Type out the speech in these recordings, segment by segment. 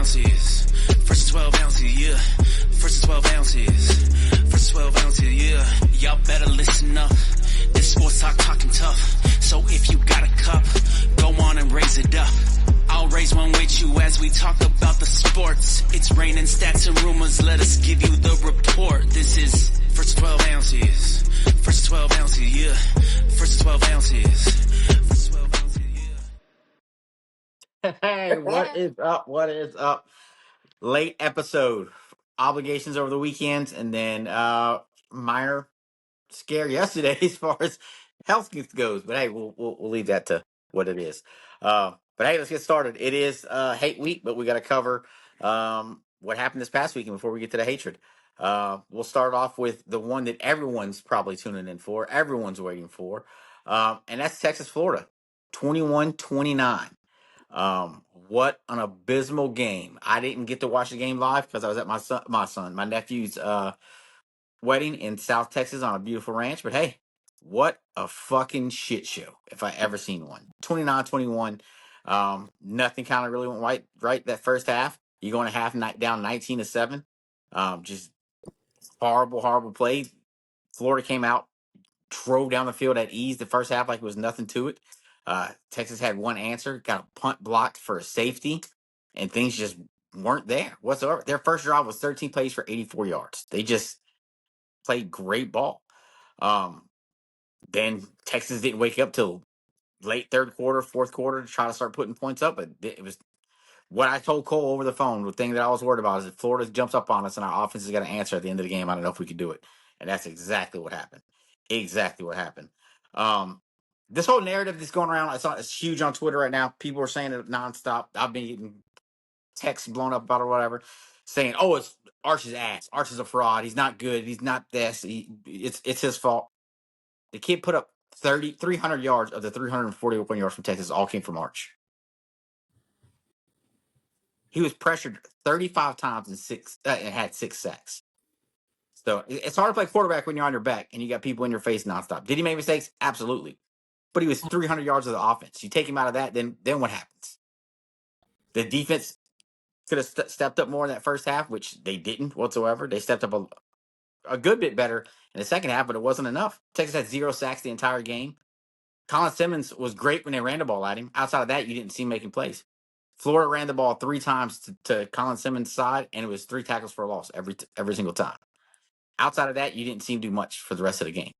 ounces. First 12 ounces, yeah. First 12 ounces. First 12 ounces, yeah. Y'all better listen up. This sports talking tough. So if you got a cup, go on and raise it up. I'll raise one with you as we talk about the sports. It's raining stats and rumors. Let us give you the report. This is First 12 ounces. First 12 ounces, yeah. First 12 ounces. First 12 ounces, yeah. Hey, what is up? What is up? Late episode. Obligations over the weekends, and then minor scare yesterday as far as health goes. But hey, we'll leave that to what it is. But hey, let's get started. It is hate week, but we got to cover what happened this past weekend before we get to the hatred. We'll start off with the one that everyone's probably tuning in for, everyone's waiting for, and that's Texas, Florida, 21-29. What an abysmal game. I didn't get to watch the game live because I was at my nephew's wedding in South Texas on a beautiful ranch. But hey, what a fucking shit show if I ever seen one. 29-21. Nothing kind of really went right that first half. You go in a half down 19-7. Just horrible play. Florida came out, drove down the field at ease the first half like it was nothing to it. Texas had one answer, got a punt blocked for a safety, and things just weren't there whatsoever. Their first drive was 13 plays for 84 yards. They just played great ball. Then Texas didn't wake up till late third quarter, fourth quarter to try to start putting points up. But it was what I told Cole over the phone. The thing that I was worried about is if Florida jumps up on us and our offense is going to answer at the end of the game, I don't know if we could do it. And that's exactly what happened. Exactly what happened. This whole narrative that's going around, it's huge on Twitter right now. People are saying it nonstop. I've been getting texts blown up about it or whatever, saying, "Oh, it's Arch's ass. Arch is a fraud. He's not good. He's not this. It's his fault." The kid put up 300 yards of the 341 yards from Texas all came from Arch. He was pressured 35 times and had 6 sacks. So it's hard to play quarterback when you're on your back and you got people in your face nonstop. Did he make mistakes? Absolutely. But he was 300 yards of the offense. You take him out of that, then what happens? The defense could have stepped up more in that first half, which they didn't whatsoever. They stepped up a good bit better in the second half, but it wasn't enough. Texas had 0 sacks the entire game. Colin Simmons was great when they ran the ball at him. Outside of that, you didn't see him making plays. Florida ran the ball 3 times to Colin Simmons' side, and it was 3 tackles for a loss every single time. Outside of that, you didn't see him do much for the rest of the game.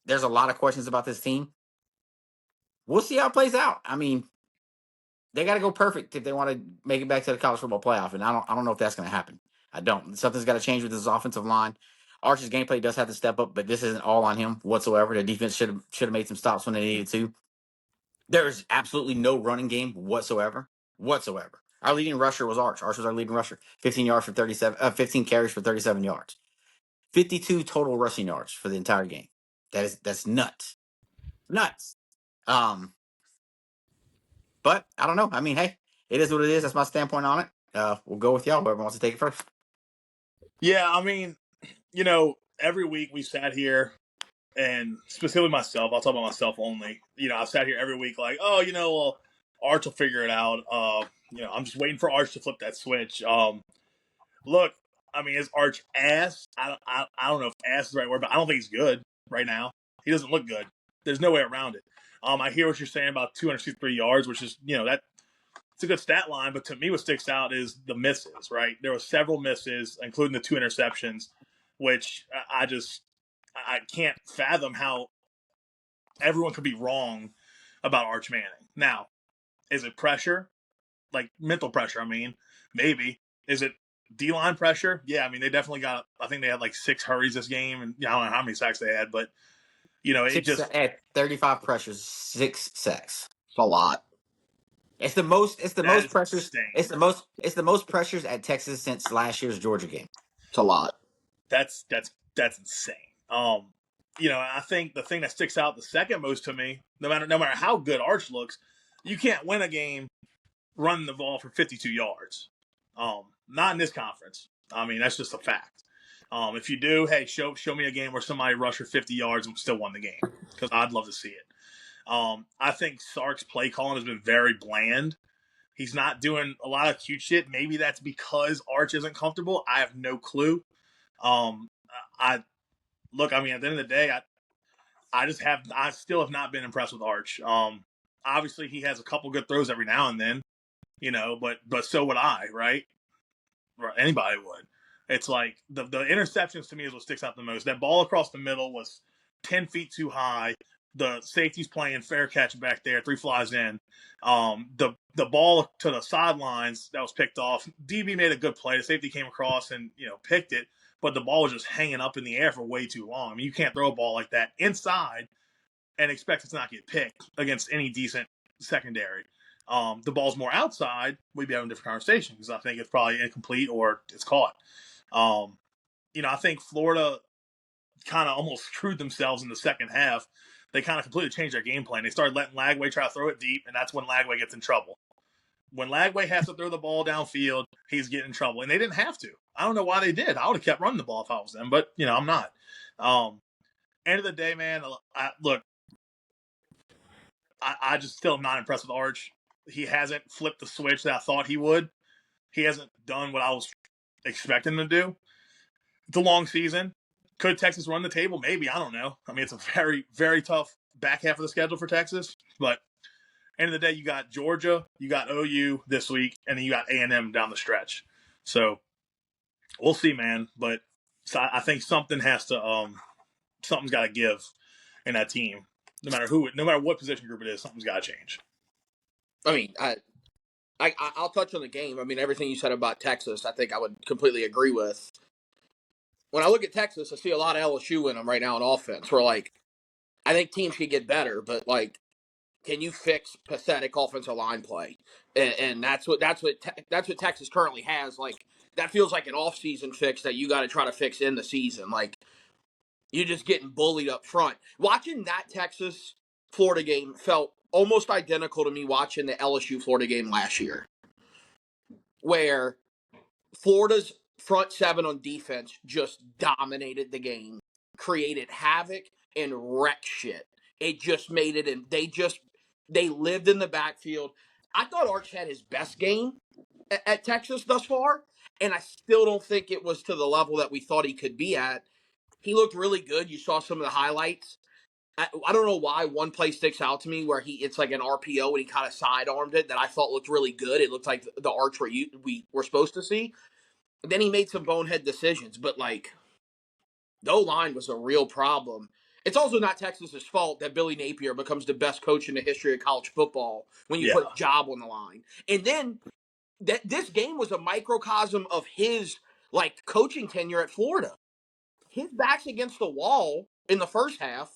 There's a lot of questions about this team. We'll see how it plays out. I mean, they got to go perfect if they want to make it back to the college football playoff, and I don't know if that's going to happen. I don't. Something's got to change with this offensive line. Arch's gameplay does have to step up, but this isn't all on him whatsoever. The defense should have made some stops when they needed to. There's absolutely no running game whatsoever. Our leading rusher was Arch. Arch was our leading rusher. 15 carries for 37 yards. 52 total rushing yards for the entire game. That's nuts. Nuts. But I don't know. I mean, hey, it is what it is. That's my standpoint on it. We'll go with y'all. Whoever wants to take it first. Yeah, I mean, every week we sat here, and specifically myself, I'll talk about myself only. I've sat here every week like, oh, well, Arch will figure it out. I'm just waiting for Arch to flip that switch. Look, I mean, is Arch ass? I don't know if ass is the right word, but I don't think he's good right now. He doesn't look good. There's no way around it. I hear what you're saying about 263 yards, which is, that it's a good stat line. But to me, what sticks out is the misses, right? There were several misses, including the 2 interceptions, which I can't fathom how everyone could be wrong about Arch Manning. Now, is it pressure? Like mental pressure, I mean, maybe. Is it D-line pressure? Yeah, I mean, they definitely I think they had like 6 hurries this game, and I don't know how many sacks they had, but, at 35 pressures, 6 sacks. It's a lot. It's the most pressures. Insane. It's the most pressures at Texas since last year's Georgia game. It's a lot. That's insane. I think the thing that sticks out the second most to me, no matter how good Arch looks, you can't win a game running the ball for 52 yards. Not in this conference. I mean, that's just a fact. If you do, hey, show me a game where somebody rushed for 50 yards and still won the game, because I'd love to see it. I think Sark's play calling has been very bland. He's not doing a lot of cute shit. Maybe that's because Arch isn't comfortable. I have no clue. Um, I look. I mean, at the end of the day, I still have not been impressed with Arch. Obviously he has a couple good throws every now and then, but so would I, right? Anybody would. It's like the interceptions to me is what sticks out the most. That ball across the middle was 10 feet too high. The safety's playing fair catch back there, 3 flies in. The ball to the sidelines that was picked off. DB made a good play. The safety came across and picked it, but the ball was just hanging up in the air for way too long. I mean, you can't throw a ball like that inside and expect it to not get picked against any decent secondary. The ball's more outside, we'd be having a different conversation because I think it's probably incomplete or it's caught. I think Florida kind of almost screwed themselves in the second half. They kind of completely changed their game plan. They started letting Lagway try to throw it deep, and that's when Lagway gets in trouble. When Lagway has to throw the ball downfield, he's getting in trouble. And they didn't have to. I don't know why they did. I would have kept running the ball if I was them, but, I'm not. End of the day, man, I just still am not impressed with Arch. He hasn't flipped the switch that I thought he would. He hasn't done what I was expecting him to do. It's a long season. Could Texas run the table? Maybe. I don't know. I mean, it's a very, very tough back half of the schedule for Texas. But end of the day, you got Georgia, you got OU this week, and then you got A&M down the stretch. So we'll see, man. But I think something has to something's got to give in that team. No matter what position group it is, something's got to change. I mean, I'll touch on the game. I mean, everything you said about Texas, I think I would completely agree with. When I look at Texas, I see a lot of LSU in them right now on offense. Where I think teams can get better, but can you fix pathetic offensive line play? And that's what Texas currently has. That feels like an off-season fix that you got to try to fix in the season. You're just getting bullied up front. Watching that Texas-Florida game felt almost identical to me watching the LSU-Florida game last year, where Florida's front seven on defense just dominated the game, created havoc, and wrecked shit. It just made it, and they lived in the backfield. I thought Arch had his best game at Texas thus far, and I still don't think it was to the level that we thought he could be at. He looked really good. You saw some of the highlights. I don't know why one play sticks out to me where it's like an RPO and he kind of sidearmed it that I thought looked really good. It looked like the Arch we were supposed to see. Then he made some bonehead decisions, but the O-line was a real problem. It's also not Texas's fault that Billy Napier becomes the best coach in the history of college football when you put a job on the line. And then this game was a microcosm of his coaching tenure at Florida. His back's against the wall in the first half,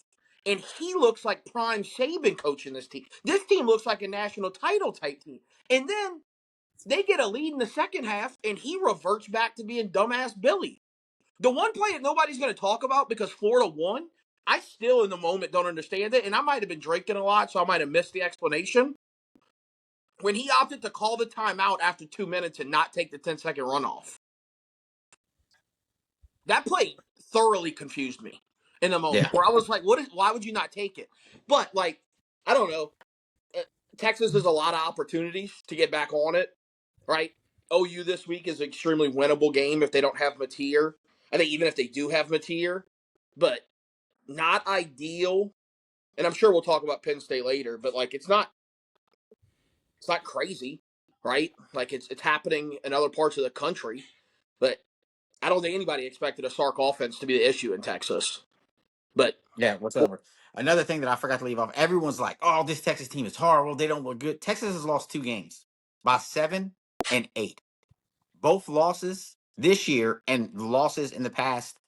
and he looks like prime Saban coaching this team. This team looks like a national title type team. And then they get a lead in the second half, and he reverts back to being dumbass Billy. The one play that nobody's going to talk about because Florida won, I still in the moment don't understand it, and I might have been drinking a lot, so I might have missed the explanation. When he opted to call the timeout after 2 minutes and not take the 10-second runoff. That play thoroughly confused me in the moment where I was like, why would you not take it? But, I don't know. Texas has a lot of opportunities to get back on it, right? OU this week is an extremely winnable game if they don't have Mateer. I think even if they do have Mateer, but not ideal. And I'm sure we'll talk about Penn State later, but it's not crazy, right? It's happening in other parts of the country, but I don't think anybody expected a Sark offense to be the issue in Texas. But yeah, whatever. Another thing that I forgot to leave off, everyone's like, oh, this Texas team is horrible. They don't look good. Texas has lost 2 games by 7 and 8. Both losses this year and losses in the past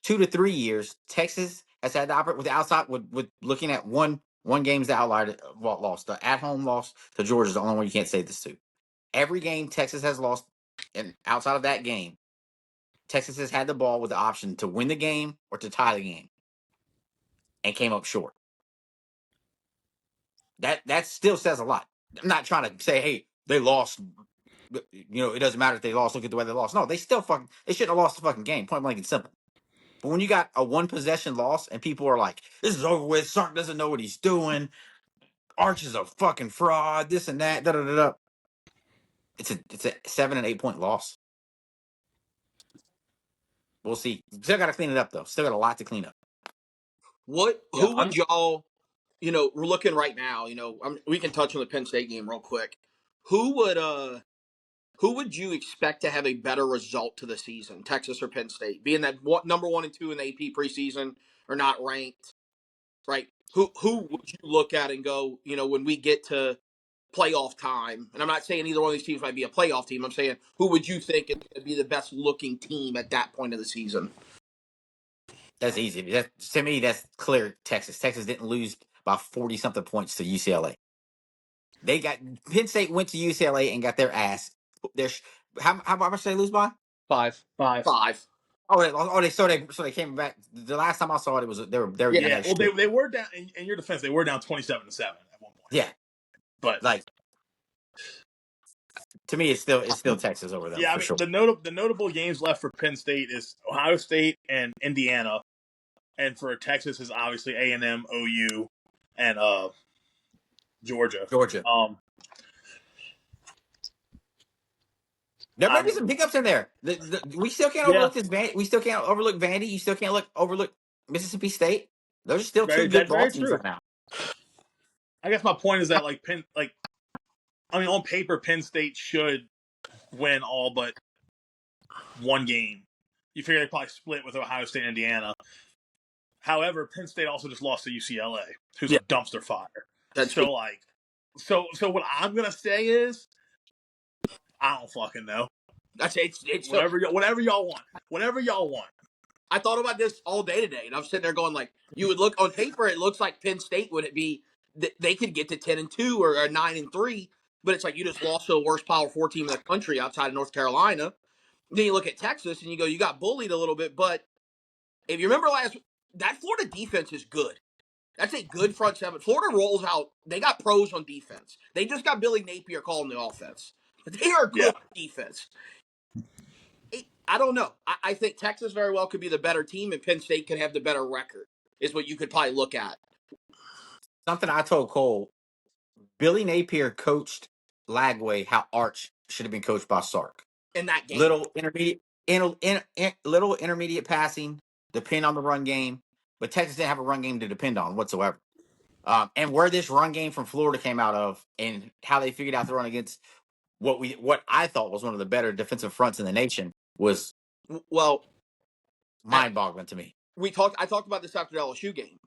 2 to 3 years. Texas has had to operate with the outside with looking at one game's the outlier loss. The at-home loss to Georgia is the only one you can't say this to. Every game Texas has lost, and outside of that game, Texas has had the ball with the option to win the game or to tie the game and came up short. That still says a lot. I'm not trying to say, hey, they lost. It doesn't matter if they lost. Look at the way they lost. No, they still they shouldn't have lost the fucking game. Point blank and simple. But when you got a 1-possession loss and people are like, this is over with. Sark doesn't know what he's doing. Arch is a fucking fraud. This and that. Da da da da. it's a 7 and 8 point loss. We'll see. Still got to clean it up though. Still got a lot to clean up. Who would y'all? We're looking right now. We can touch on the Penn State game real quick. Who would you expect to have a better result to the season, Texas or Penn State? Being that number 1 and 2 in the AP preseason are not ranked, right? Who would you look at and go, when we get to playoff time? And I'm not saying either one of these teams might be a playoff team. I'm saying who would you think is going to be the best looking team at that point of the season? That's easy. To me, that's clear. Texas. Texas didn't lose by 40 something points to UCLA. Penn State went to UCLA and got their ass. How much did they lose by? 5. 5. So they came back. The last time I saw it, they were yeah. Well, they were down in your defense. They were down 27-7 at one point. Yeah, but to me, it's still Texas over them. Yeah, sure. The notable games left for Penn State is Ohio State and Indiana, and for Texas is obviously A&M, OU, and Georgia. There might be some pickups in there. We still can't overlook this. We still can't overlook Vandy. You still can't overlook Mississippi State. Those are still two good ball teams right now. I guess my point is that on paper, Penn State should win all but one game. You figure they probably split with Ohio State and Indiana. However, Penn State also just lost to UCLA, who's a dumpster fire. So what I'm gonna say is, I don't fucking know. It's whatever y'all want. Whatever y'all want. I thought about this all day today, and I'm sitting there going, you would look on paper, it looks like Penn State would it be they could get to 10-2 or 9-3, but it's like you just lost to the worst Power 4 team in the country outside of North Carolina. Then you look at Texas and you go, you got bullied a little bit, but if you remember that Florida defense is good. That's a good front seven. Florida rolls out. They got pros on defense. They just got Billy Napier calling the offense. But they are good defense. I don't know. I think Texas very well could be the better team, and Penn State could have the better record, is what you could probably look at. Something I told Cole, Billy Napier coached Lagway how Arch should have been coached by Sark. In that game. Little intermediate passing, depend on the run game, but Texas didn't have a run game to depend on whatsoever. And where this run game from Florida came out of, and how they figured out to run against what I thought was one of the better defensive fronts in the nation was mind-boggling to me. I talked about this after the LSU game.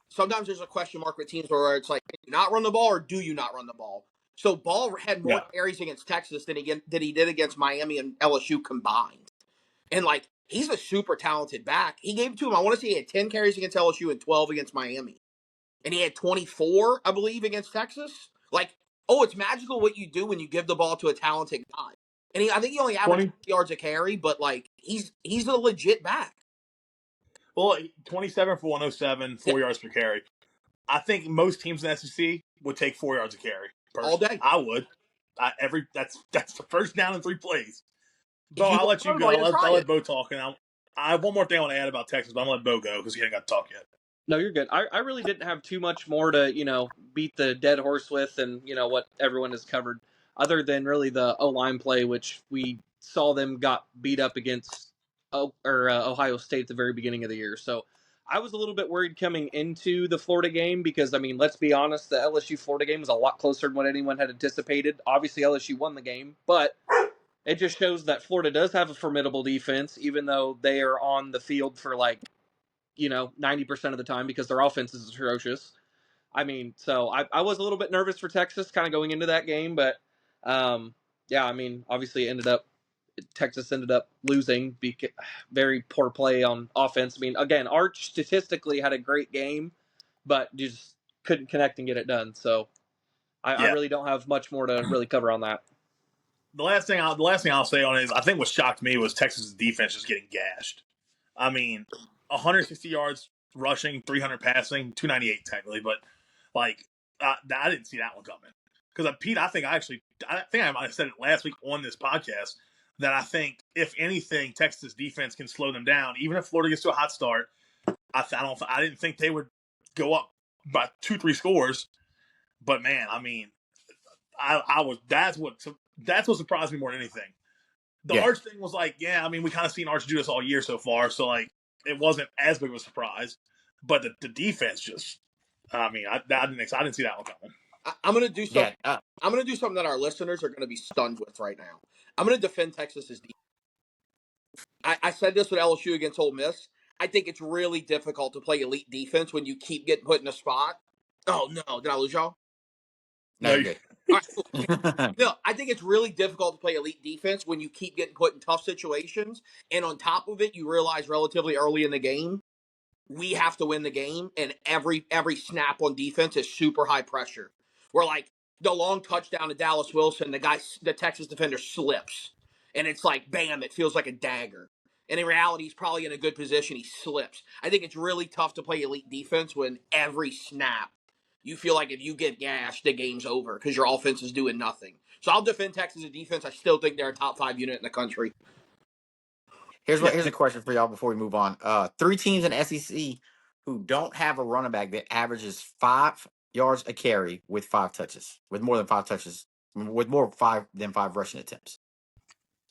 Sometimes there's a question mark with teams where it's like, do you not run the ball or do you not run the ball? So Ball had more carries against Texas than he did against Miami and LSU combined. And he's a super talented back. He gave it to him. I want to say he had 10 carries against LSU and 12 against Miami. And he had 24, I believe, against Texas. It's magical what you do when you give the ball to a talented guy. And I think he only averaged 20 yards a carry, but he's a legit back. Well, 27 for 107, 4 yards per carry. I think most teams in the SEC would take 4 yards a carry. All day. I would. That's the first down in 3 plays. Bo, I'll let you go. I'll let Bo talk. And I have one more thing I want to add about Texas, but I'm going to let Bo go because he ain't got to talk yet. No, you're good. I really didn't have too much more to, beat the dead horse with and, what everyone has covered, other than really the O-line play, which we saw them got beat up against Ohio State at the very beginning of the year. So I was a little bit worried coming into the Florida game because, let's be honest, the LSU-Florida game was a lot closer than what anyone had anticipated. Obviously, LSU won the game, but it just shows that Florida does have a formidable defense, even though they are on the field for 90% of the time because their offense is atrocious. So I was a little bit nervous for Texas kind of going into that game, but obviously Texas ended up losing. Very poor play on offense. Again, Arch statistically had a great game, but just couldn't connect and get it done. So I really don't have much more to really cover on that. The last thing I'll say on it is I think what shocked me was Texas' defense just getting gashed. 160 yards rushing, 300 passing, 298 technically, but I didn't see that one coming. Because Pete, I think I might have said it last week on this podcast that I think if anything, Texas defense can slow them down. Even if Florida gets to a hot start, I didn't think they would go up by 2-3 scores. But man, That's what surprised me more than anything. The Arch thing was like, yeah, I mean, we kind of seen Arch do this all year so far, so like it wasn't as big of a surprise. But the defense just, I mean, I didn't see that one coming. I'm going to do something. Yeah. I'm going to do something that our listeners are going to be stunned with right now. I'm going to defend Texas's defense. I said this with LSU against Ole Miss. I think it's really difficult to play elite defense when you keep getting put in a spot. Oh no, did I lose y'all? No, you're good. All right, cool. No, I think it's really difficult to play elite defense when you keep getting put in tough situations, and on top of it, you realize relatively early in the game we have to win the game, and every snap on defense is super high pressure. We're like the long touchdown to Dallas Wilson, the Texas defender slips, and it's like bam, it feels like a dagger. And in reality, he's probably in a good position. He slips. I think it's really tough to play elite defense when every snap you feel like if you get gashed, the game's over because your offense is doing nothing. So I'll defend Texas' defense. I still think they're a top 5 unit in the country. Here's a question for y'all before we move on. 3 teams in the SEC who don't have a running back that averages 5 yards a carry with 5 touches, with more than 5 touches, with more 5 than 5 rushing attempts.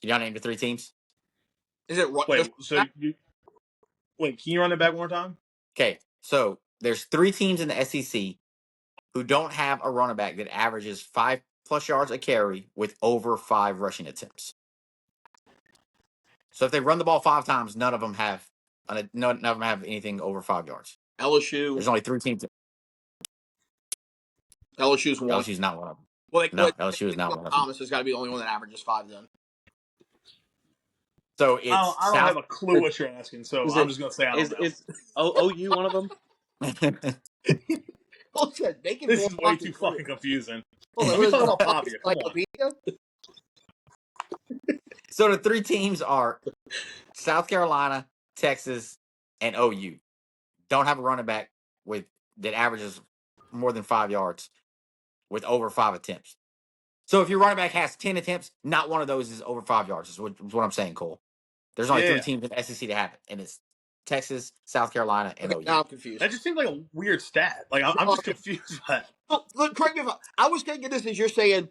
Can y'all name the 3 teams? Is it wait? So can you run it back one more time? Okay, so there's 3 teams in the SEC who don't have a running back that averages 5+ yards a carry with over 5 rushing attempts. So if they run the ball 5 times, none of them have anything over 5 yards. LSU. There's only 3 teams. LSU's one. LSU's not one of them. Well, LSU is not one of them. Thomas has got to be the only one that averages 5 then. So it's I don't have a clue what you're asking, so I'm just going to say I don't know. Is OU one of them? This is way too fucking confusing. Hold on, We're talking about Pavia. Come on. So the 3 teams are South Carolina, Texas, and OU. Don't have a running back that averages more than 5 yards with over 5 attempts. So if your running back has 10 attempts, not one of those is over 5 yards. Is what I'm saying, Cole. There's only 3 teams in the SEC to have it, and it's Texas, South Carolina, and OU. Now I'm confused. That just seems like a weird stat. Like I'm just confused by that. Look, correct me if I was taking this as you're saying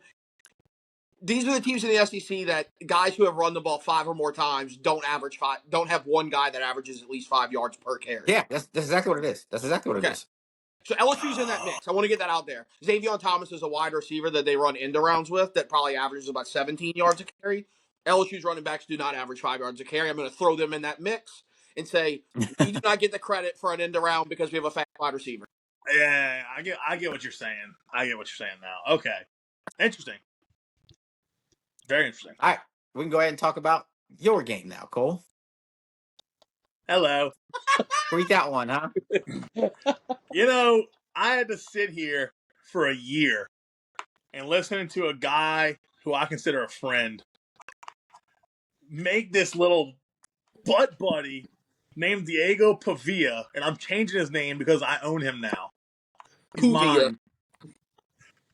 these are the teams in the SEC that guys who have run the ball 5 or more times don't have one guy that averages at least 5 yards per carry. Yeah, that's exactly what it is. That's exactly what it is. So LSU's in that mix. I want to get that out there. Xavier Thomas is a wide receiver that they run end rounds with that probably averages about 17 yards a carry. LSU's running backs do not average 5 yards a carry. I'm going to throw them in that mix and say we do not get the credit for an end around because we have a fat wide receiver. Yeah, I get what you're saying. I get what you're saying now. Okay. Interesting. Very interesting. All right. We can go ahead and talk about your game now, Cole. Hello. Read that one, huh? You know, I had to sit here for a year and listen to a guy who I consider a friend make this little butt buddy named Diego Pavia, and I'm changing his name because I own him now. He's mine.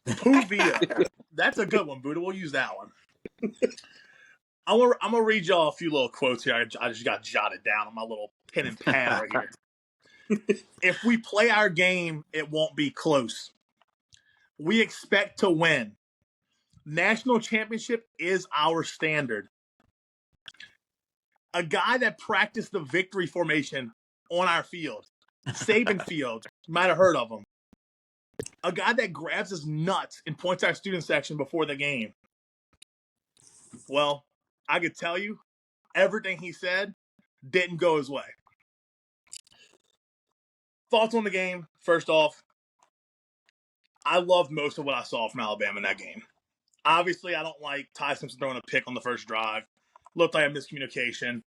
Pavia. That's a good one, Buddha. We'll use that one. I'm gonna read y'all a few little quotes here. I just got jotted down on my little pen and pad right here. If we play our game, it won't be close. We expect to win. National championship is our standard. A guy that practiced the victory formation on our field, Saban Field, you might have heard of him. A guy that grabs his nuts and points our student section before the game. Well, I could tell you, everything he said didn't go his way. Thoughts on the game? First off, I loved most of what I saw from Alabama in that game. Obviously, I don't like Ty Simpson throwing a pick on the first drive. Looked like a miscommunication.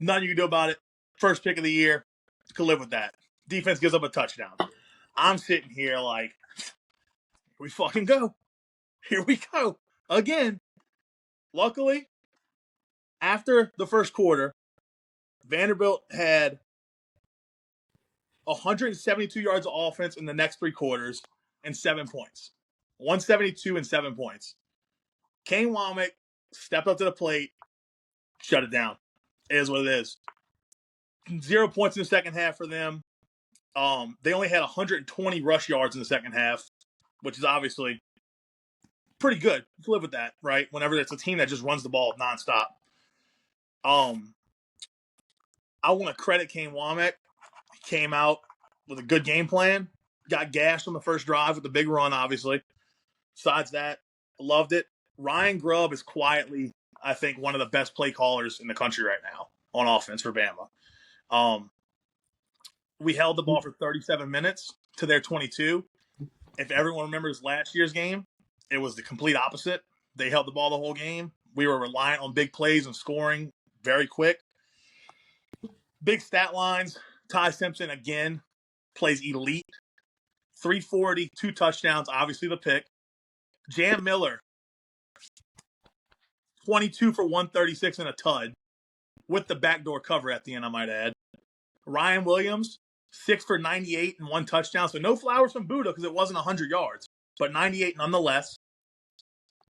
Nothing you can do about it. First pick of the year. Could live with that. Defense gives up a touchdown. I'm sitting here like, here we fucking go. Here we go. Again. Luckily, after the first quarter, Vanderbilt had 172 yards of offense in the next 3 quarters and 7 points. 172 and 7 points. Kane Womack stepped up to the plate, shut it down. It is what it is. 0 points in the second half for them. They only had 120 rush yards in the second half, which is obviously pretty good. You can live with that, right? Whenever it's a team that just runs the ball nonstop. I want to credit Kane Womack. He came out with a good game plan. Got gashed on the first drive with the big run, obviously. Besides that, loved it. Ryan Grubb is quietly, I think, one of the best play callers in the country right now on offense for Bama. We held the ball for 37 minutes to their 22. If everyone remembers last year's game, it was the complete opposite. They held the ball the whole game. We were reliant on big plays and scoring very quick. Big stat lines. Ty Simpson, again, plays elite. 340, 2 touchdowns, obviously the pick. Jam Miller, 22 for 136 and a tud, with the backdoor cover at the end, I might add. Ryan Williams, 6 for 98 and 1 touchdown. So no flowers from Buddha because it wasn't 100 yards, but 98 nonetheless.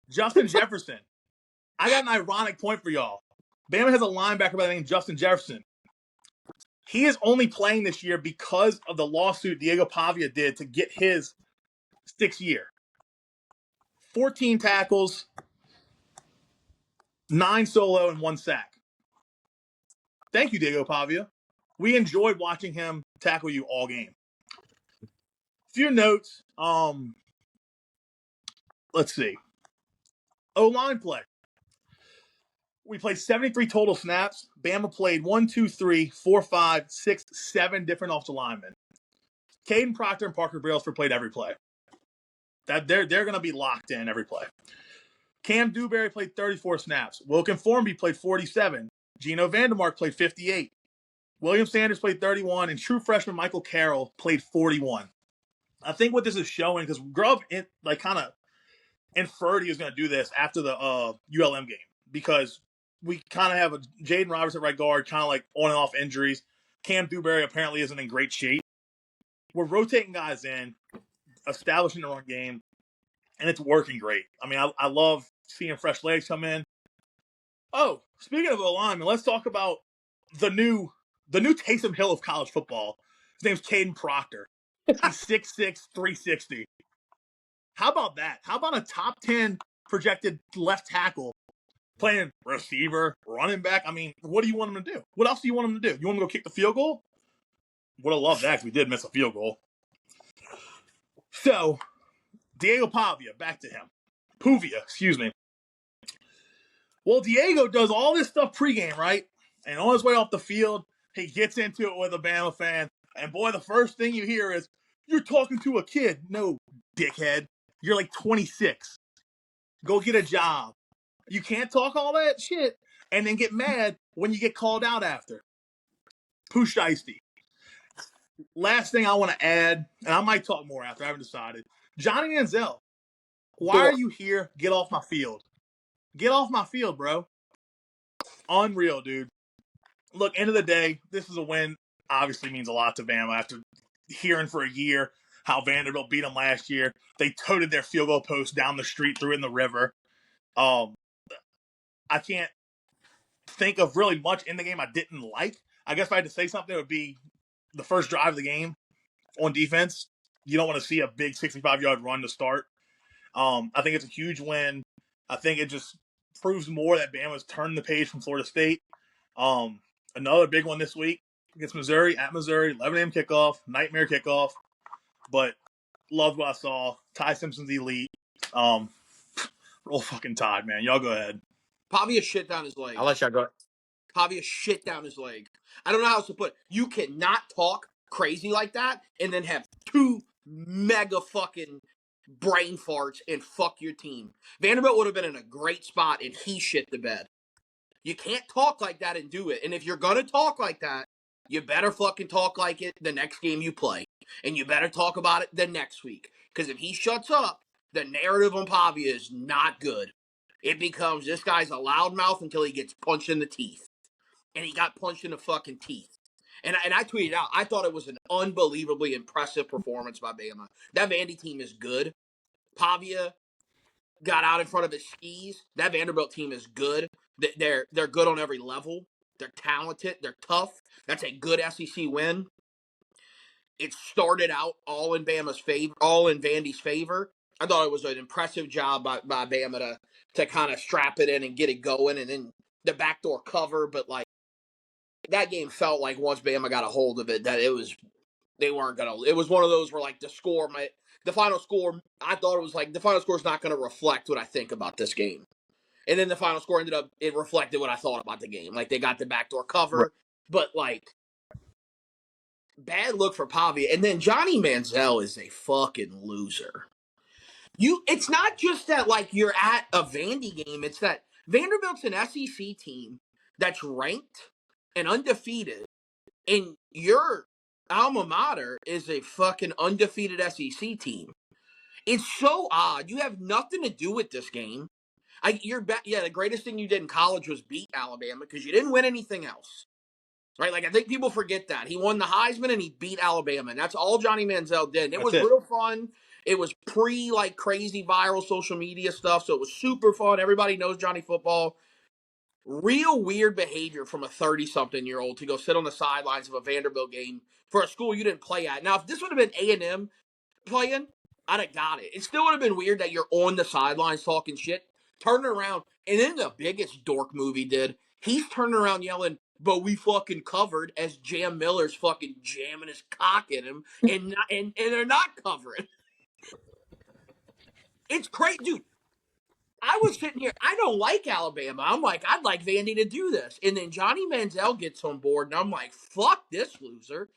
Justin Jefferson. I got an ironic point for y'all. Bama has a linebacker by the name of Justin Jefferson. He is only playing this year because of the lawsuit Diego Pavia did to get his 6th year. 14 tackles, 9 solo, and 1 sack. Thank you, Diego Pavia. We enjoyed watching him tackle you all game. Few notes. Let's see. O-line play. We played 73 total snaps. Bama played 1, 2, 3, 4, 5, 6, 7 different offensive linemen. Caden Proctor and Parker Brailsford played every play. That they're going to be locked in every play. Cam Dewberry played 34 snaps. Wilkin Formby played 47. Gino Vandermark played 58. William Sanders played 31, and true freshman Michael Carroll played 41. I think what this is showing, because Grubb kind of inferred he was going to do this after the ULM game, because we kind of have a Jaden Roberts at right guard, kind of like on and off injuries. Cam Dewberry apparently isn't in great shape. We're rotating guys in, establishing the run game, and it's working great. I mean, I love seeing fresh legs come in. Oh, speaking of alignment, let's talk about the new Taysom Hill of college football. His name's Caden Proctor. He's 6'6", 360. How about that? How about a top 10 projected left tackle playing receiver, running back? I mean, what do you want him to do? What else do you want him to do? You want him to go kick the field goal? Would have loved that because we did miss a field goal. So, Diego Pavia, back to him. Puvia, excuse me. Well, Diego does all this stuff pregame, right? And on his way off the field, he gets into it with a Bama fan. And boy, the first thing you hear is, "You're talking to a kid." No, dickhead. You're like 26. Go get a job. You can't talk all that shit and then get mad when you get called out after. Pooh Shiesty. Last thing I want to add, and I might talk more after, I haven't decided. Johnny Manziel. Why are you here? Get off my field. Get off my field, bro. Unreal, dude. Look, end of the day, this is a win. Obviously means a lot to Bama after hearing for a year how Vanderbilt beat them last year. They toted their field goal post down the street, threw it in the river. I can't think of really much in the game I didn't like. I guess if I had to say something, it would be the first drive of the game on defense. You don't want to see a big 65-yard run to start. I think it's a huge win. I think it just proves more that Bama's turned the page from Florida State. Another big one this week against Missouri, at Missouri, 11 a.m. kickoff, nightmare kickoff. But loved what I saw. Ty Simpson's elite. Roll fucking Tide, man. Y'all go ahead. Pavia shit down his leg. I'll let y'all go. Pavia shit down his leg. I don't know how else to put it. You cannot talk crazy like that and then have 2 mega fucking brain farts and fuck your team. Vanderbilt would have been in a great spot and he shit the bed. You can't talk like that and do it. And if you're going to talk like that, you better fucking talk like it the next game you play. And you better talk about it the next week. Because if he shuts up, the narrative on Pavia is not good. It becomes, this guy's a loudmouth until he gets punched in the teeth. And he got punched in the fucking teeth. And I tweeted out, I thought it was an unbelievably impressive performance by Bama. That Vandy team is good. Pavia got out in front of his skis. That Vanderbilt team is good. They're good on every level. They're talented. They're tough. That's a good SEC win. It started out all in Bama's favor, all in Vandy's favor. I thought it was an impressive job by Bama to kind of strap it in and get it going, and then the backdoor cover. But like that game felt like once Bama got a hold of it, that they weren't gonna. It was one of those where like the final score. I thought it was like the final score is not going to reflect what I think about this game. And then the final score it reflected what I thought about the game. Like they got the backdoor cover, Right. but like bad look for Pavia. And then Johnny Manziel is a fucking loser. It's not just that like you're at a Vandy game. It's that Vanderbilt's an SEC team that's ranked and undefeated, and your alma mater is a fucking undefeated SEC team. It's so odd. You have nothing to do with this game. The greatest thing you did in college was beat Alabama because you didn't win anything else. Right? Like, I think people forget that. He won the Heisman and he beat Alabama, and that's all Johnny Manziel did. And it was real fun. It was like crazy viral social media stuff, so it was super fun. Everybody knows Johnny football. Real weird behavior from a 30-something-year-old to go sit on the sidelines of a Vanderbilt game for a school you didn't play at. Now, if this would have been A&M playing, I'd have got it. It still would have been weird that you're on the sidelines talking shit, turning around, and then the biggest dork move he did, he's turning around yelling, "But we fucking covered," as Jam Miller's fucking jamming his cock in him, and they're not covering. It's crazy, dude. I was sitting here. I don't like Alabama. I'm like, I'd like Vandy to do this. And then Johnny Manziel gets on board, and I'm like, fuck this loser.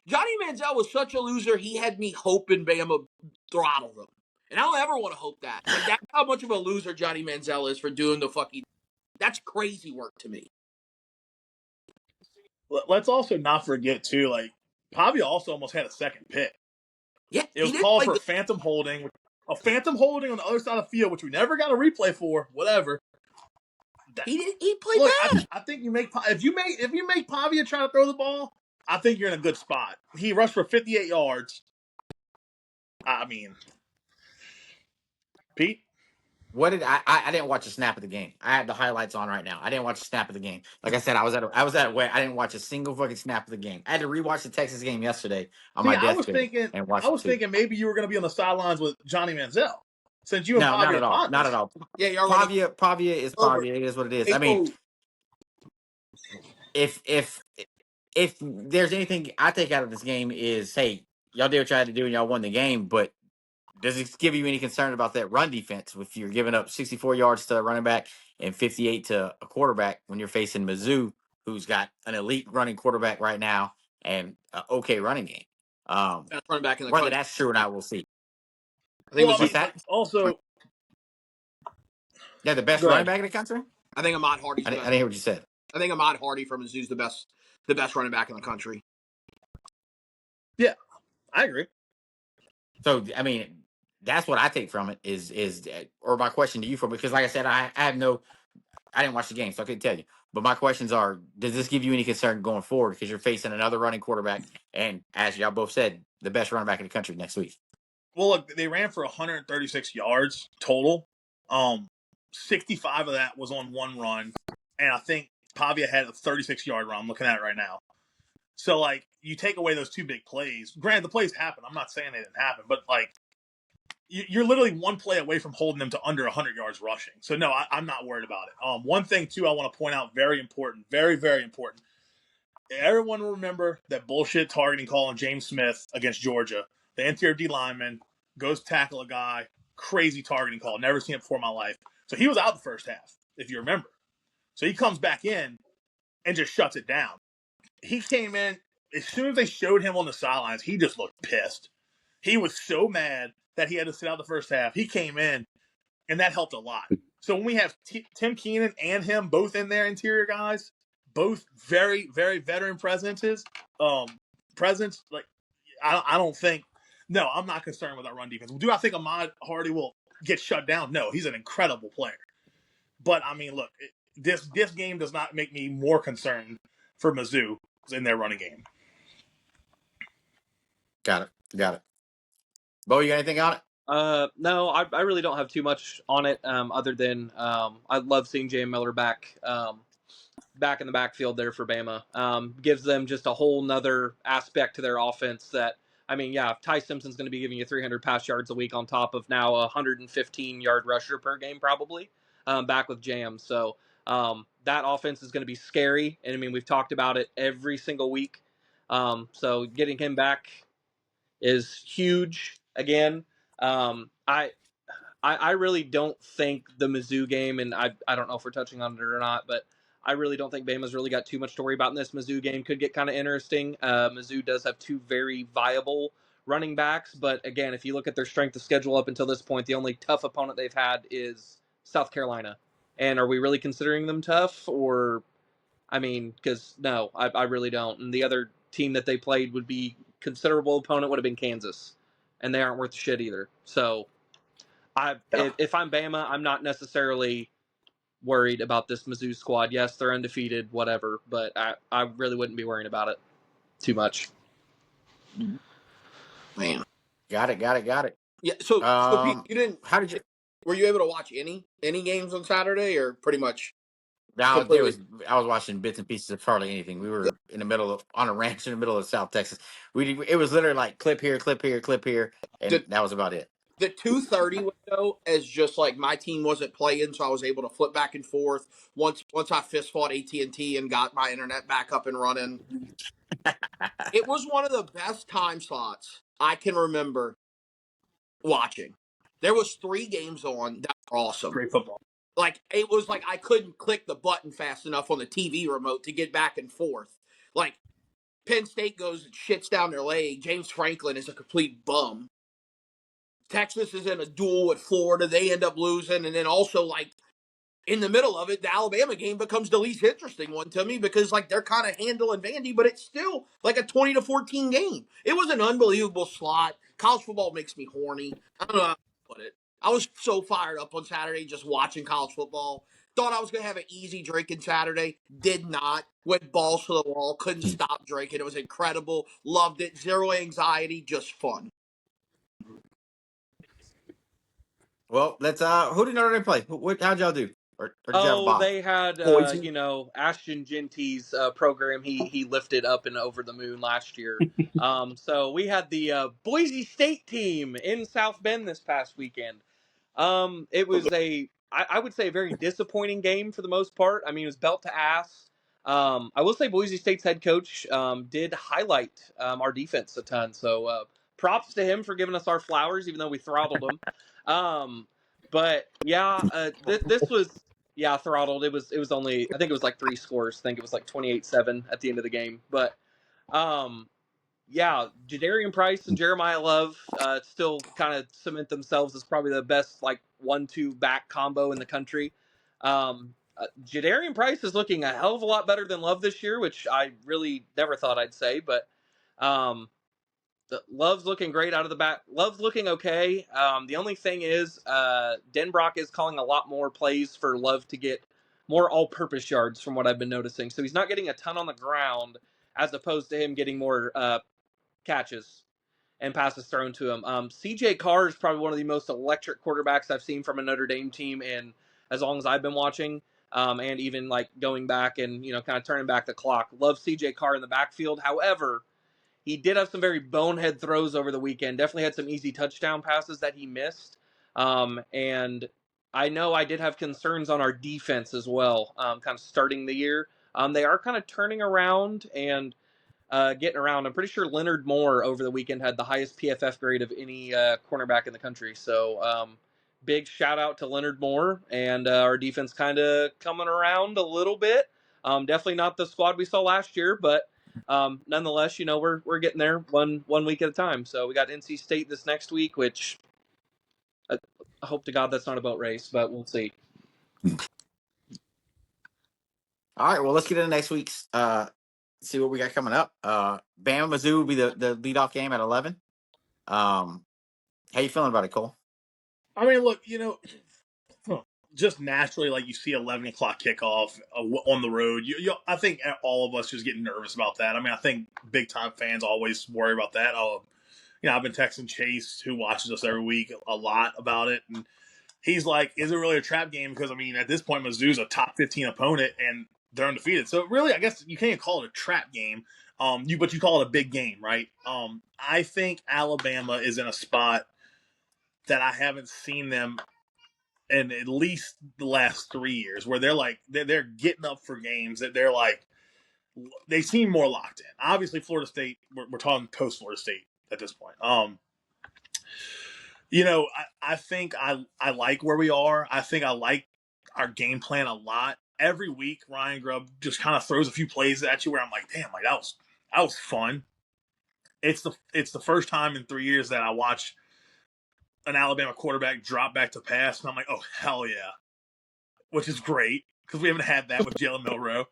Johnny Manziel was such a loser, he had me hoping Bama throttled him. And I don't ever want to hope that. Like, that's how much of a loser Johnny Manziel is for doing the fucking... That's crazy work to me. Let's also not forget, too, like, Pavia also almost had a second pick. Yeah, it was called for phantom holding. A phantom holding on the other side of the field, which we never got a replay for. Whatever. He played bad. I think if you make Pavia try to throw the ball, I think you're in a good spot. He rushed for 58 yards. I mean, Pete? What did I didn't watch a snap of the game. I had the highlights on right now. I didn't watch a snap of the game. Like I said, I was at a I didn't watch a single fucking snap of the game. I had to rewatch the Texas game yesterday on my deathbed and watch. I was thinking maybe you were going to be on the sidelines with Johnny Manziel, since you and no, Pavia not at all. Yeah, Pavia is Pavia. It is what it is. I mean, if there's anything I take out of this game is, hey, y'all did what you had to do and y'all won the game, but does it give you any concern about that run defense if you're giving up 64 yards to a running back and 58 to a quarterback when you're facing Mizzou, who's got an elite running quarterback right now and an okay running game? Best running back in the whether country. That's true or not, we'll see. I think also, the best running back in the country. I think Ahmad Hardy's. I didn't hear what you said. I think Ahmad Hardy from Mizzou's the best running back in the country. Yeah, I agree. So I mean, that's what I take from it is or my question to you from, because like I said, I didn't watch the game, so I couldn't tell you. But my questions are, does this give you any concern going forward? Because you're facing another running quarterback, and as y'all both said, the best running back in the country next week. Well, look, they ran for 136 yards total. 65 of that was on one run, and I think Pavia had a 36-yard run. I'm looking at it right now. So, like, you take away those two big plays. Granted, the plays happened. I'm not saying they didn't happen, but, like, you're literally one play away from holding them to under 100 yards rushing. So, no, I'm not worried about it. One thing, too, I want to point out, very important, very, very important. Everyone will remember that bullshit targeting call on James Smith against Georgia. The interior D lineman goes to tackle a guy. Crazy targeting call. Never seen it before in my life. So he was out the first half, if you remember. So he comes back in and just shuts it down. He came in, as soon as they showed him on the sidelines, he just looked pissed. He was so mad that he had to sit out the first half. He came in, and that helped a lot. So when we have Tim Keenan and him both in there, interior guys, both very, very veteran presences, like, I don't think, no, I'm not concerned with our run defense. Do I think Ahmad Hardy will get shut down? No, he's an incredible player. But, I mean, look, this game does not make me more concerned for Mizzou in their running game. Got it. Bo, you got anything on it? No, I really don't have too much on it, other than I love seeing Jay Miller back in the backfield there for Bama. Gives them just a whole nother aspect to their offense that, I mean, yeah, Ty Simpson's going to be giving you 300 pass yards a week on top of now a 115-yard rusher per game probably, back with Jam. So that offense is going to be scary. And, I mean, we've talked about it every single week. So getting him back is huge again. I really don't think the Mizzou game, and I don't know if we're touching on it or not, but I really don't think Bama's really got too much to worry about in this. Mizzou game could get kind of interesting. Mizzou does have two very viable running backs, but again, if you look at their strength of schedule up until this point, the only tough opponent they've had is South Carolina. And are we really considering them tough? Or, I mean, because no, I really don't. And the other team that they played would be considerable opponent would have been Kansas, and they aren't worth shit either. So if I'm Bama, I'm not necessarily worried about this Mizzou squad. Yes, they're undefeated, whatever, but I really wouldn't be worrying about it too much. Man. Got it. Yeah. So Pete, you didn't. How did you? Were you able to watch any games on Saturday, or pretty much Now completely? I was watching bits and pieces of hardly anything. We were in the middle of on a ranch in the middle of South Texas. It was literally like clip here, and that was about it. The 2:30 window is just like my team wasn't playing, so I was able to flip back and forth. Once I fist fought AT&T and got my internet back up and running, it was one of the best time slots I can remember watching. There was 3 games on that were awesome. Great football. Like it was like I couldn't click the button fast enough on the TV remote to get back and forth. Like Penn State goes and shits down their leg. James Franklin is a complete bum. Texas is in a duel with Florida. They end up losing. And then also, like, in the middle of it, the Alabama game becomes the least interesting one to me because, like, they're kind of handling Vandy, but it's still like a 20-14 game. It was an unbelievable slot. College football makes me horny. I don't know how to put it. I was so fired up on Saturday just watching college football. Thought I was going to have an easy drinking Saturday. Did not. Went balls to the wall. Couldn't stop drinking. It was incredible. Loved it. Zero anxiety. Just fun. Well, let's. Who did Notre Dame play? How'd y'all do? Or did you have a bye? They had Poison. Ashton Genty's program. He lifted up and over the moon last year. So we had the Boise State team in South Bend this past weekend. It was I would say a very disappointing game for the most part. I mean, it was belt to ass. I will say Boise State's head coach did highlight our defense a ton. So props to him for giving us our flowers, even though we throttled them. But yeah, this was throttled. It was only, I think it was like 3 scores. I think it was like 28-7 at the end of the game. But yeah, Jadarian Price and Jeremiah Love still kind of cement themselves as probably the best like 1-2 back combo in the country. Jadarian Price is looking a hell of a lot better than Love this year, which I really never thought I'd say. But Love's looking great out of the back. Love's looking okay. The only thing is Denbrock is calling a lot more plays for Love to get more all-purpose yards from what I've been noticing. So he's not getting a ton on the ground as opposed to him getting more catches and passes thrown to him. CJ Carr is probably one of the most electric quarterbacks I've seen from a Notre Dame team in as long as I've been watching, and even like going back and kind of turning back the clock. Love CJ Carr in the backfield. However, he did have some very bonehead throws over the weekend. Definitely had some easy touchdown passes that he missed. And I know I did have concerns on our defense as well, kind of starting the year. They are kind of turning around and getting around. I'm pretty sure Leonard Moore over the weekend had the highest PFF grade of any cornerback in the country. So big shout out to Leonard Moore, and our defense kind of coming around a little bit. Definitely not the squad we saw last year, but nonetheless, we're getting there one week at a time. So we got NC State this next week, which I hope to God that's not a boat race, but we'll see. All right, well, let's get into next week's. See what we got coming up. Bama Mizzou will be the leadoff game at 11. How you feeling about it, Cole? I mean, look, just naturally, like you see 11 o'clock kickoff on the road. I think all of us just get nervous about that. I mean, I think big time fans always worry about that. I've been texting Chase, who watches us every week, a lot about it, and he's like, "Is it really a trap game?" Because I mean, at this point, Mizzou's a top 15 opponent, and they're undefeated. So really, I guess you can't call it a trap game. But you call it a big game, right? I think Alabama is in a spot that I haven't seen them in at least the last 3 years, where they're getting up for games that they're like they seem more locked in. Obviously, Florida State, we're talking post Florida State at this point. I think I like where we are. I think I like our game plan a lot. Every week, Ryan Grubb just kind of throws a few plays at you where I'm like, damn, like that was fun. It's the first time in 3 years that I watch an Alabama quarterback drop back to pass, and I'm like, oh hell yeah, which is great because we haven't had that with Jalen Milroe.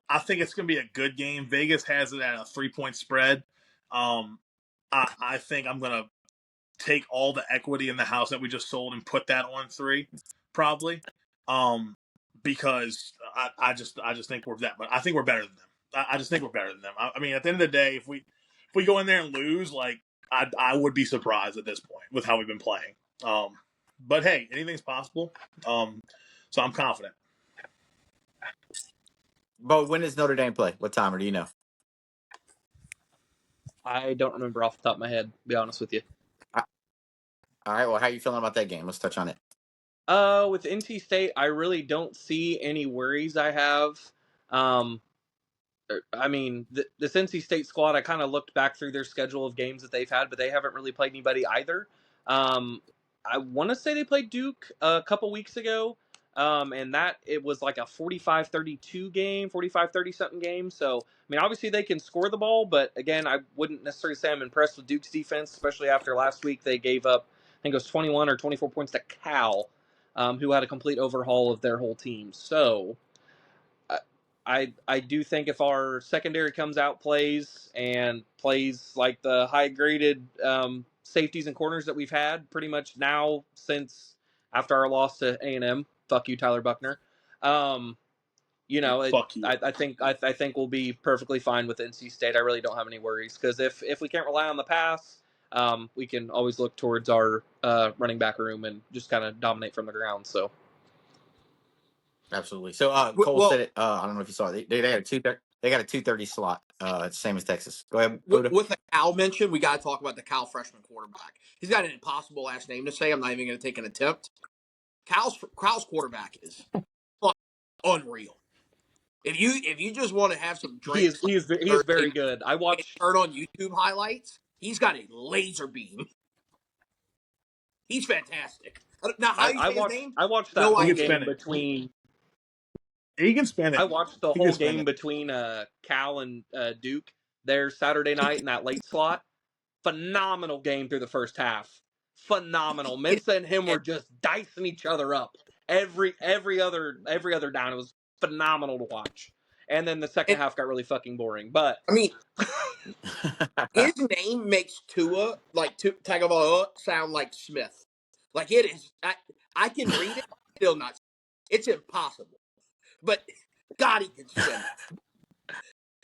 I think it's going to be a good game. Vegas has it at a 3-point spread. I think I'm going to take all the equity in the house that we just sold and put that on 3, probably, because I just think we're that. But I think we're better than them. I just think we're better than them. I mean, at the end of the day, if we go in there and lose, like I would be surprised at this point with how we've been playing. But hey, anything's possible. So I'm confident. But when does Notre Dame play? What time, or do you know? I don't remember off the top of my head, to be honest with you. All right. Well, how are you feeling about that game? Let's touch on it. With NC State, I really don't see any worries I have. I mean, this NC State squad, I kind of looked back through their schedule of games that they've had, but they haven't really played anybody either. I want to say they played Duke a couple weeks ago, and that it was like a 45-32 game, 45-30 something game. So, I mean, obviously they can score the ball, but again, I wouldn't necessarily say I'm impressed with Duke's defense, especially after last week they gave up, I think it was 21 or 24 points to Cal, who had a complete overhaul of their whole team. So, I do think if our secondary comes out, plays like the high graded safeties and corners that we've had pretty much now since after our loss to A&M. Fuck you, Tyler Buckner. Fuck you. I think we'll be perfectly fine with NC State. I really don't have any worries because if we can't rely on the pass, we can always look towards our running back room and just kind of dominate from the ground. So. Absolutely. So Cole said it. I don't know if you saw it. They got a 2:30 slot. Same as Texas. Go ahead. With the Cal mention, we got to talk about the Cal freshman quarterback. He's got an impossible last name to say. I'm not even going to take an attempt. Cal's quarterback is unreal. If you just want to have some drinks, He is very good. I watched turn on YouTube highlights. He's got a laser beam. He's fantastic. Now, how do you say his name? I watched that whole game between. He can spin it. I watched the whole game between Cal and Duke there Saturday night in that late slot. Phenomenal game through the first half. Phenomenal. Mensa and him were just dicing each other up. Every other down. It was phenomenal to watch. And then the second half got really fucking boring. But I mean, his name makes Tua Tagovailoa sound like Smith. Like it is. I can read it, still not. It's impossible. But God, he can spin.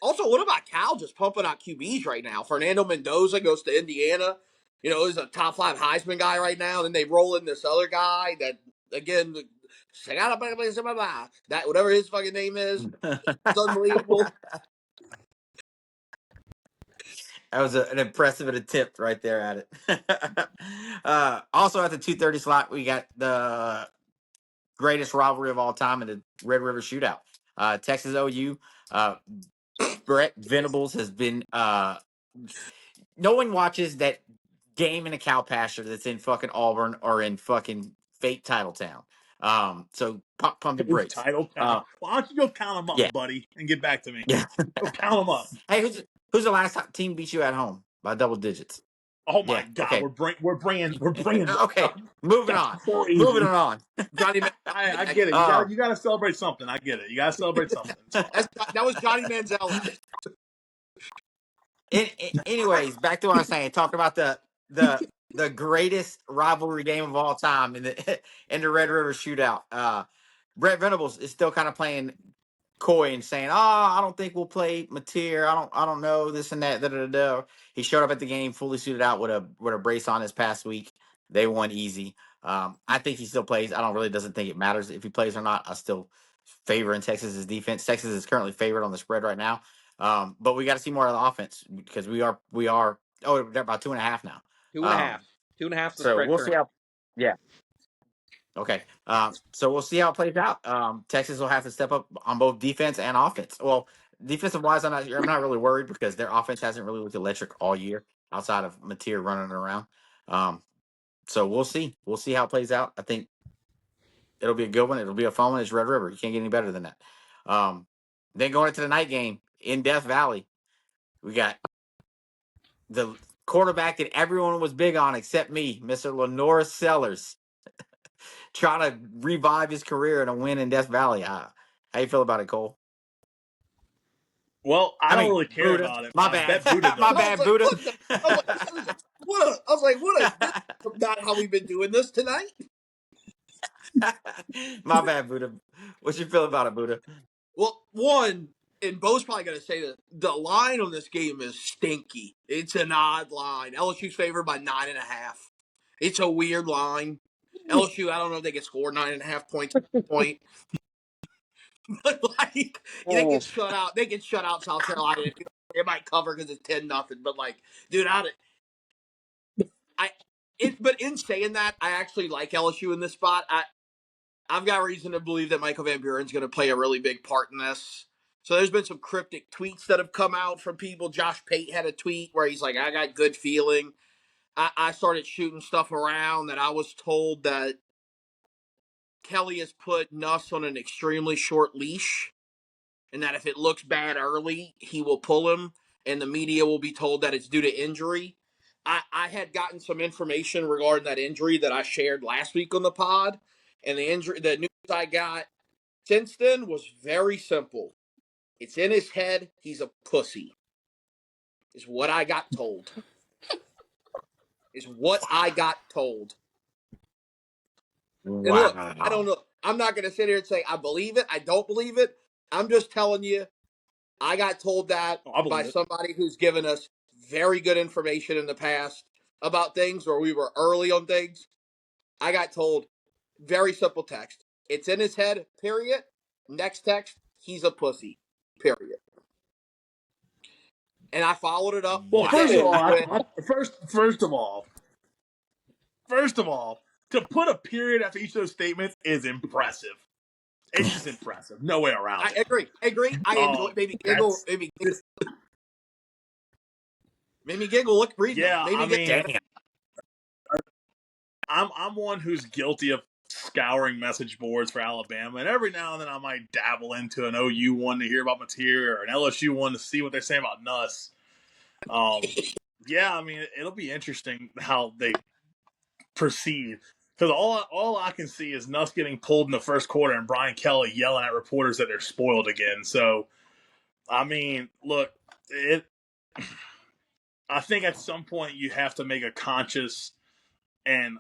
Also, what about Cal just pumping out QBs right now? Fernando Mendoza goes to Indiana. Is a top 5 Heisman guy right now. Then they roll in this other guy that, again, that whatever his fucking name is, it's unbelievable. That was an impressive attempt right there at it. Also at the 2:30 slot, we got the greatest rivalry of all time in the Red River Shootout. Texas OU. Brett Venables has been. No one watches that game in a cow pasture that's in fucking Auburn or in fucking fake Titletown. So pump your brakes. Titletown. Why don't you go count them up, buddy, and get back to me? Yeah. Go count them up. Hey, who's the last team beat you at home by double digits? Oh my God, okay. We're bringing. Okay, moving on. Moving on. Johnny, I get it. You got to celebrate something. I get it. You got to celebrate something. That was Johnny Manziel. Anyways, back to what I was saying. Talking about the greatest rivalry game of all time in the Red River Shootout. Brett Venables is still kind of playing coy and saying, I don't think we'll play Mateer. I don't know this and that. Da, da, da, da. He showed up at the game fully suited out with a brace on this past week. They won easy. I think he still plays. Doesn't think it matters if he plays or not. I still favor in Texas's defense. Texas is currently favored on the spread right now. But we got to see more of the offense because we are they're about 2.5 now. 2.5. 2.5 is the So spread we'll see currently. how. Yeah. Okay. So we'll see how it plays out. Texas will have to step up on both defense and offense. Well, defensive wise, I'm not really worried because their offense hasn't really looked electric all year outside of Mateer running around. So we'll see. We'll see how it plays out. I think it'll be a good one. It'll be a fun one. It's Red River. You can't get any better than that. Then going into the night game in Death Valley, we got the quarterback that everyone was big on except me, Mr. Lenora Sellers, trying to revive his career and a win in Death Valley. How you feel about it, Cole? Well, I don't really care Buddha. about it. My I bad. bet Buddha My does. I was bad, like, Buddha. what the? I was like, what is this? Not how we've been doing this tonight. My bad, Buddha. What you feel about it, Buddha? Well, one, and Bo's probably going to say that the line on this game is stinky. It's an odd line. LSU's favored by 9.5. It's a weird line. LSU, I don't know if they can score 9.5 points at this point. But like they can shut out. They can shut out South Carolina. It might cover because it's 10-0. But like, dude, but in saying that, I actually like LSU in this spot. I've got reason to believe that Michael Van Buren's going to play a really big part in this. So there's been some cryptic tweets that have come out from people. Josh Pate had a tweet where he's like, I got good feeling. I started shooting stuff around that I was told that Kelly has put Nuss on an extremely short leash and that if it looks bad early, he will pull him and the media will be told that it's due to injury. I had gotten some information regarding that injury that I shared last week on the pod. And the news I got since then was very simple. It's in his head. He's a pussy. Is what I got told. And look, I don't know. I'm not going to sit here and say I believe it. I don't believe it. I'm just telling you, I got told that I believe by it. somebody who's given us very good information in the past about things where we were early on things. I got told very simple text. It's in his head, period. Next text, he's a pussy, period. And I followed it up Well, first of today all, with first of all, to put a period after each of those statements is impressive. It's just impressive. No way around I it. agree. I enjoy maybe giggle, maybe giggle. Look, read them. Yeah, Maybe I mean, Damn. I'm one who's guilty of scouring message boards for Alabama, and every now and then I might dabble into an OU one to hear about Mateer or an LSU one to see what they're saying about Nuss. Yeah, I mean, it'll be interesting how they proceed because all I can see is Nuss getting pulled in the first quarter and Brian Kelly yelling at reporters that they're spoiled again. So, I mean, look, I think at some point you have to make a conscious and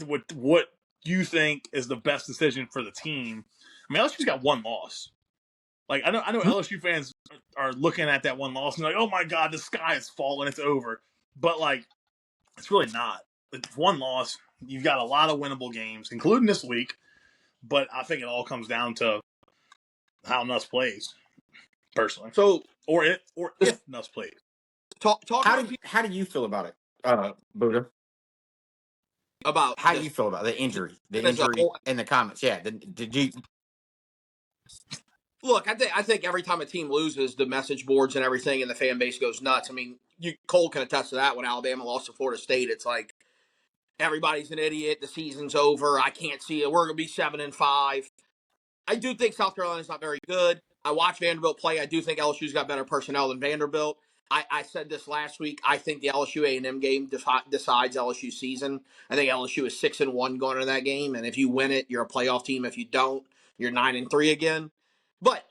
what you think is the best decision for the team. I mean, LSU's got one loss. Like I know LSU fans are looking at that one loss and like, oh my god, the sky is falling, it's over. But like, it's really not. It's one loss. You've got a lot of winnable games, including this week. But I think it all comes down to how Nuss plays, personally. so Or if Nuss plays. talk How do you feel about it, Buddha? about How do this you feel about the injury? The as a injury whole. in the comments. Yeah. Did you? Look, I think every time a team loses, the message boards and everything and the fan base goes nuts. I mean, Cole can attest to that. When Alabama lost to Florida State, it's like everybody's an idiot. The season's over. I can't see it. We're gonna be 7-5. I do think South Carolina's not very good. I watch Vanderbilt play. I do think LSU's got better personnel than Vanderbilt. I said this last week. I think the LSU A&M game decides LSU's season. I think LSU is 6-1 going into that game, and if you win it, you're a playoff team. If you don't, you're 9-3 again. But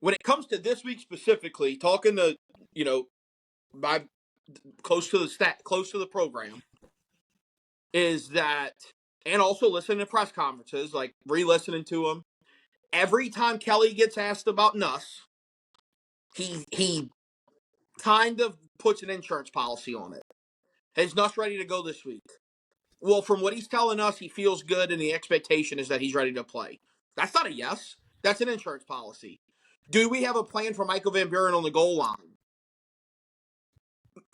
when it comes to this week specifically, talking to my close to the program, is that, and also listening to press conferences, like re-listening to them. Every time Kelly gets asked about Nuss, he kind of puts an insurance policy on it. Is Nuss ready to go this week? Well, from what he's telling us, he feels good, and the expectation is that he's ready to play. That's not a yes. That's an insurance policy. Do we have a plan for Michael Van Buren on the goal line?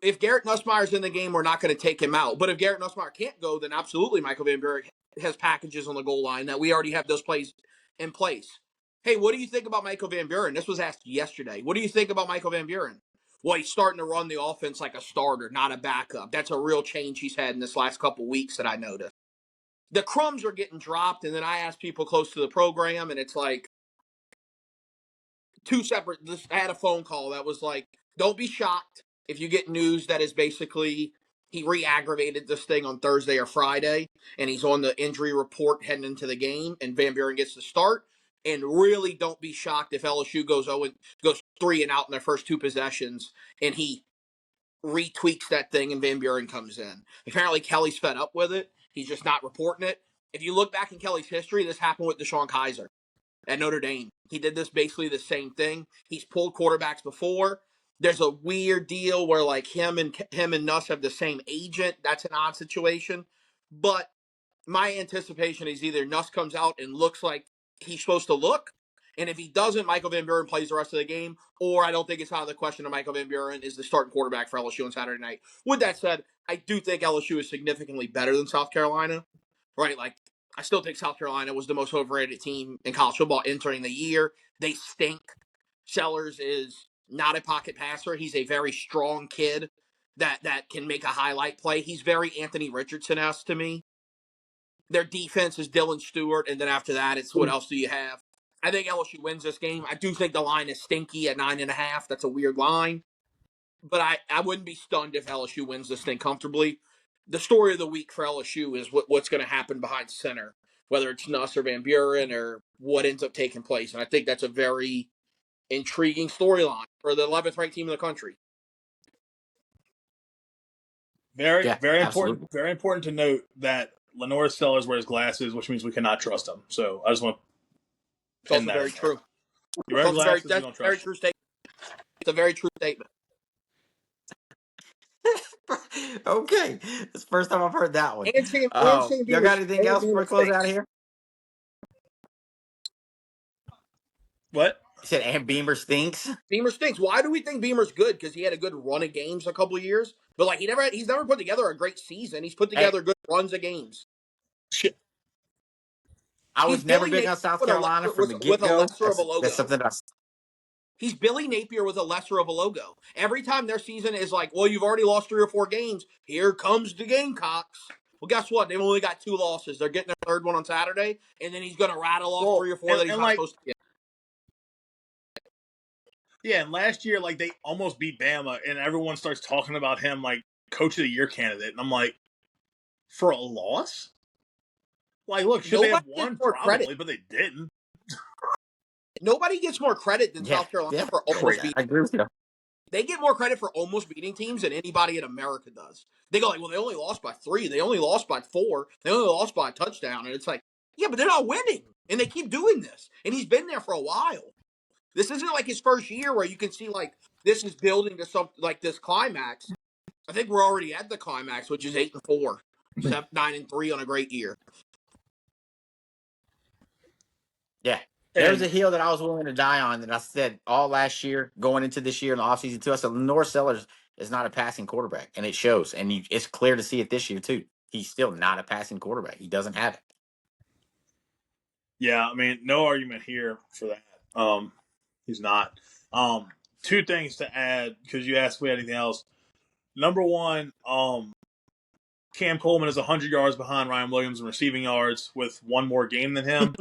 If Garrett Nussmeier's in the game, we're not going to take him out. But if Garrett Nussmeier can't go, then absolutely Michael Van Buren has packages on the goal line that we already have those plays in place. Hey, what do you think about Michael Van Buren? This was asked yesterday. What do you think about Michael Van Buren? Well, he's starting to run the offense like a starter, not a backup. That's a real change he's had in this last couple weeks that I noticed. The crumbs are getting dropped, and then I ask people close to the program, and it's like two separate. I had a phone call that was like, don't be shocked if you get news that is basically he re-aggravated this thing on Thursday or Friday, and he's on the injury report heading into the game, and Van Buren gets to start. And really don't be shocked if LSU goes 3 and out in their first 2 possessions, and he retweaks that thing and Van Buren comes in. Apparently Kelly's fed up with it. He's just not reporting it. If you look back in Kelly's history, this happened with Deshaun Kaiser at Notre Dame. He did this basically the same thing. He's pulled quarterbacks before. There's a weird deal where like him and Nuss have the same agent. That's an odd situation. But my anticipation is either Nuss comes out and looks like he's supposed to look, and if he doesn't, Michael Van Buren plays the rest of the game, or I don't think it's out of the question that Michael Van Buren is the starting quarterback for LSU on Saturday night. With that said, I do think LSU is significantly better than South Carolina, right? Like, I still think South Carolina was the most overrated team in college football entering the year. They stink. Sellers is not a pocket passer. He's a very strong kid that can make a highlight play. He's very Anthony Richardson-esque to me. Their defense is Dylan Stewart, and then after that, it's what else do you have? I think LSU wins this game. I do think the line is stinky at 9.5. That's a weird line. But I wouldn't be stunned if LSU wins this thing comfortably. The story of the week for LSU is what's going to happen behind center, whether it's Nuss or Van Buren or what ends up taking place. And I think that's a very intriguing storyline for the 11th ranked team in the country. Very absolutely. important. Very important to note that Lenore Sellers wears glasses, which means we cannot trust him. So I just want to. It's also very true. You wear glasses, That's we don't a very trust true statement. It's a very true statement. Okay, it's the first time I've heard that one. And Sam Y'all got anything else before we close out here? What? You said and Beamer stinks. Beamer stinks. Why do we think Beamer's good? Because he had a good run of games a couple of years, but like he's never put together a great season. He's put together good runs of games. Shit. I was never big on South Carolina from the get-go. With a lesser of a logo. That's something He's Billy Napier with a lesser of a logo. Every time their season is like, well, you've already lost 3 or 4 games. Here comes the Gamecocks. Well, guess what? They've only got 2 losses. They're getting their 3rd one on Saturday, and then he's going to rattle off 3 or 4 that he's not supposed to get. Yeah, and last year, like, they almost beat Bama, and everyone starts talking about him like Coach of the Year candidate. And I'm like, for a loss? Like, look, should they have won? Probably, but they didn't. Nobody gets more credit than South Carolina for almost beating. I agree with you. They get more credit for almost beating teams than anybody in America does. They go like, well, they only lost by 3. They only lost by 4. They only lost by a touchdown. And it's like, yeah, but they're not winning. And they keep doing this. And he's been there for a while. This isn't like his first year where you can see like this is building to something like this climax. I think we're already at the climax, which is 8-4, 9-3 on a great year. Yeah. There's a hill that I was willing to die on that I said all last year, going into this year in the offseason too. I said Lenore Sellers is not a passing quarterback, and it shows. And it's clear to see it this year too. He's still not a passing quarterback. He doesn't have it. Yeah, I mean, no argument here for that. He's not. 2 things to add, because you asked if we had anything else. Number 1, Cam Coleman is 100 yards behind Ryan Williams in receiving yards with 1 more game than him.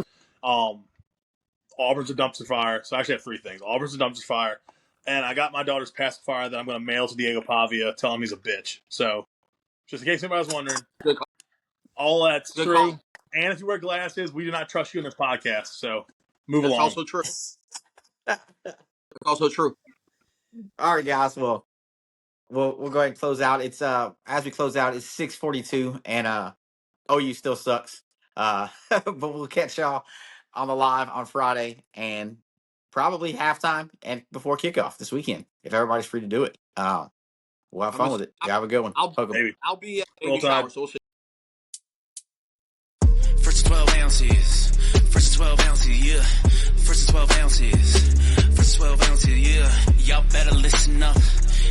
Auburn's a dumpster fire. So I actually have 3 things. Auburn's a dumpster fire. And I got my daughter's pacifier that I'm going to mail to Diego Pavia, tell him he's a bitch. So, just in case anybody was wondering, all that's true. Call. And if you wear glasses, we do not trust you in this podcast. So, move along. Also true. Also true. All right, guys. Well, we'll go ahead and close out. It's as we close out, it's 6:42, and OU still sucks. But we'll catch y'all on the live on Friday and probably halftime and before kickoff this weekend if everybody's free to do it. We'll have fun with it. You have a good one. I'll be at Baby Shower, so we'll see. First 12 ounces. First 12 ounces, yeah. First 12 ounces. First listen up.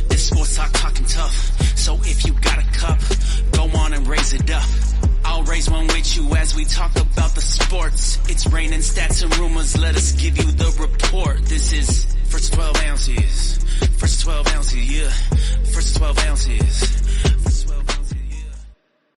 This sports talk talking tough. So if you got a cup, go on and raise it up. I'll raise one with you as we talk about the sports. It's raining stats and rumors, let us give you the report. This is first 12 ounces. First 12 ounces, yeah. First 12 ounces.